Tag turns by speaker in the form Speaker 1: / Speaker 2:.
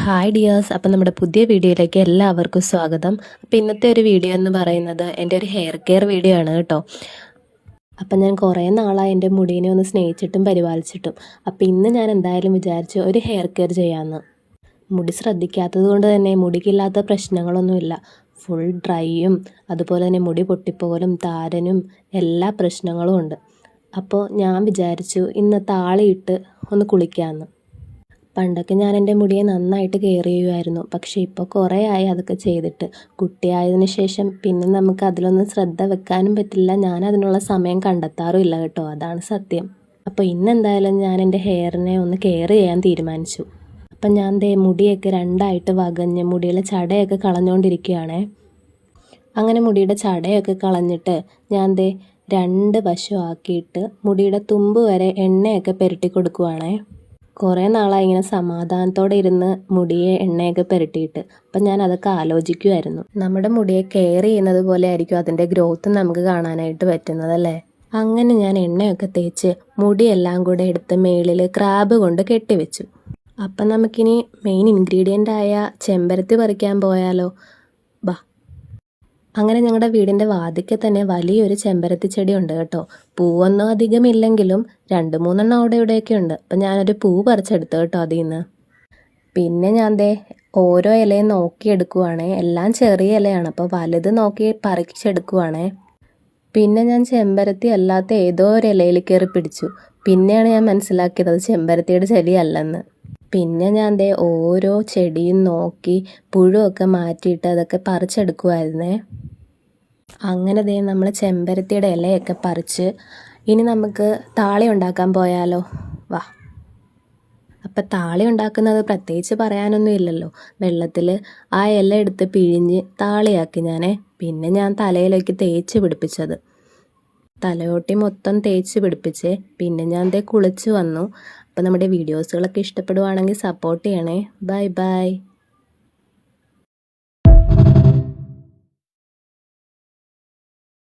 Speaker 1: Hi dears, അപ്പം നമ്മുടെ പുതിയ വീഡിയോയിലേക്ക് എല്ലാവർക്കും സ്വാഗതം. അപ്പം ഇന്നത്തെ ഒരു വീഡിയോ എന്ന് പറയുന്നത് എൻ്റെ ഒരു ഹെയർ കെയർ വീഡിയോ ആണ് കേട്ടോ. അപ്പം ഞാൻ കുറേ നാളായി എൻ്റെ മുടീനെ ഒന്ന് സ്നേഹിച്ചിട്ടും പരിപാലിച്ചിട്ടും. അപ്പം ഇന്ന് ഞാൻ എന്തായാലും വിചാരിച്ചു ഒരു ഹെയർ കെയർ ചെയ്യാമെന്ന്. മുടി ശ്രദ്ധിക്കാത്തത് കൊണ്ട് തന്നെ മുടിക്കില്ലാത്ത പ്രശ്നങ്ങളൊന്നുമില്ല. ഫുൾ ഡ്രൈയും അതുപോലെ തന്നെ മുടി പൊട്ടിപ്പോകലും താരനും എല്ലാ പ്രശ്നങ്ങളും ഉണ്ട്. അപ്പോൾ ഞാൻ വിചാരിച്ചു ഇന്ന് താളിയിട്ട് ഒന്ന് കുളിക്കാമെന്ന്. പണ്ടൊക്കെ ഞാൻ എൻ്റെ മുടിയെ നന്നായിട്ട് കെയർ ചെയ്യുമായിരുന്നു. പക്ഷേ ഇപ്പോൾ കുറേ ആയി അതൊക്കെ ചെയ്തിട്ട്. കുട്ടിയായതിനു ശേഷം പിന്നെ നമുക്ക് അതിലൊന്നും ശ്രദ്ധ വെക്കാനും പറ്റില്ല. ഞാൻ അതിനുള്ള സമയം കണ്ടെത്താറുമില്ല കേട്ടോ, അതാണ് സത്യം. അപ്പോൾ ഇന്നെന്തായാലും ഞാൻ എൻ്റെ ഹെയറിനെ ഒന്ന് കെയർ ചെയ്യാൻ തീരുമാനിച്ചു. അപ്പം ഞാൻ മുടിയൊക്കെ രണ്ടായിട്ട് വകഞ്ഞ് മുടിയിലെ ചടയൊക്കെ കളഞ്ഞുകൊണ്ടിരിക്കുകയാണേ. അങ്ങനെ മുടിയുടെ ചടയൊക്കെ കളഞ്ഞിട്ട് ഞാൻ രണ്ട് വശമാക്കിയിട്ട് മുടിയുടെ തുമ്പ് വരെ എണ്ണയൊക്കെ പുരട്ടി കൊടുക്കുവാണേ. കുറേ നാളായി ഇങ്ങനെ സമാധാനത്തോടെ ഇരുന്ന് മുടിയെ എണ്ണയൊക്കെ പുരട്ടിയിട്ട്. അപ്പം ഞാൻ അതൊക്കെ ആലോചിക്കുമായിരുന്നു. നമ്മുടെ മുടിയെ കെയർ ചെയ്യുന്നത് പോലെ ആയിരിക്കും അതിൻ്റെ ഗ്രോത്ത് നമുക്ക് കാണാനായിട്ട് പറ്റുന്നതല്ലേ. അങ്ങനെ ഞാൻ എണ്ണയൊക്കെ തേച്ച് മുടിയെല്ലാം കൂടെ എടുത്ത് മേളിൽ ക്രാബ് കൊണ്ട് കെട്ടിവെച്ചു. അപ്പം നമുക്കിനി മെയിൻ ഇൻഗ്രീഡിയൻ്റ് ആയ ചെമ്പരത്തി പറിക്കാൻ പോയാലോ? ബാ. അങ്ങനെ ഞങ്ങളുടെ വീടിൻ്റെ വാതിൽക്ക് തന്നെ വലിയൊരു ചെമ്പരത്തി ചെടി ഉണ്ട് കേട്ടോ. പൂവൊന്നും അധികമില്ലെങ്കിലും 2-3 അവിടെ ഇവിടെയൊക്കെ ഉണ്ട്. അപ്പം ഞാനൊരു പൂ പറിച്ചെടുത്തു കേട്ടോ അതിൽ നിന്ന്. പിന്നെ ഞാൻ ഓരോ ഇലയും നോക്കിയെടുക്കുവാണേ. എല്ലാം ചെറിയ ഇലയാണ്, അപ്പോൾ വലുത് നോക്കി പറിച്ചെടുക്കുവാണേ. പിന്നെ ഞാൻ ചെമ്പരത്തി അല്ലാത്ത ഏതോ ഒരു ഇലയിൽ കയറി പിടിച്ചു. പിന്നെയാണ് ഞാൻ മനസ്സിലാക്കിയത് അത് ചെമ്പരത്തിയുടെ ചെടിയല്ലെന്ന്. പിന്നെ ഞാൻ ഓരോ ചെടിയും നോക്കി പുഴുവൊക്കെ മാറ്റിയിട്ട് അതൊക്കെ പറിച്ചെടുക്കുമായിരുന്നേ. അങ്ങനെ നമ്മൾ ചെമ്പരത്തിയുടെ ഇലയൊക്കെ പറിച്ച് ഇനി നമുക്ക് താളി ഉണ്ടാക്കാൻ പോയാലോ? വാ. അപ്പം താളി ഉണ്ടാക്കുന്നത് പ്രത്യേകിച്ച് പറയാനൊന്നും ഇല്ലല്ലോ. വെള്ളത്തിൽ ആ ഇല എടുത്ത് പിഴിഞ്ഞ് താളിയാക്കി ഞാനേ. പിന്നെ ഞാൻ തലയിലേക്ക് തേച്ച് പിടിപ്പിച്ചത്. തലയോട്ടി മൊത്തം തേച്ച് പിടിപ്പിച്ച് പിന്നെ ഞാൻ കുളിച്ച് വന്നു. അപ്പം നമ്മുടെ വീഡിയോസുകളൊക്കെ ഇഷ്ടപ്പെടുവാണെങ്കിൽ സപ്പോർട്ട് ചെയ്യണേ. Bye bye.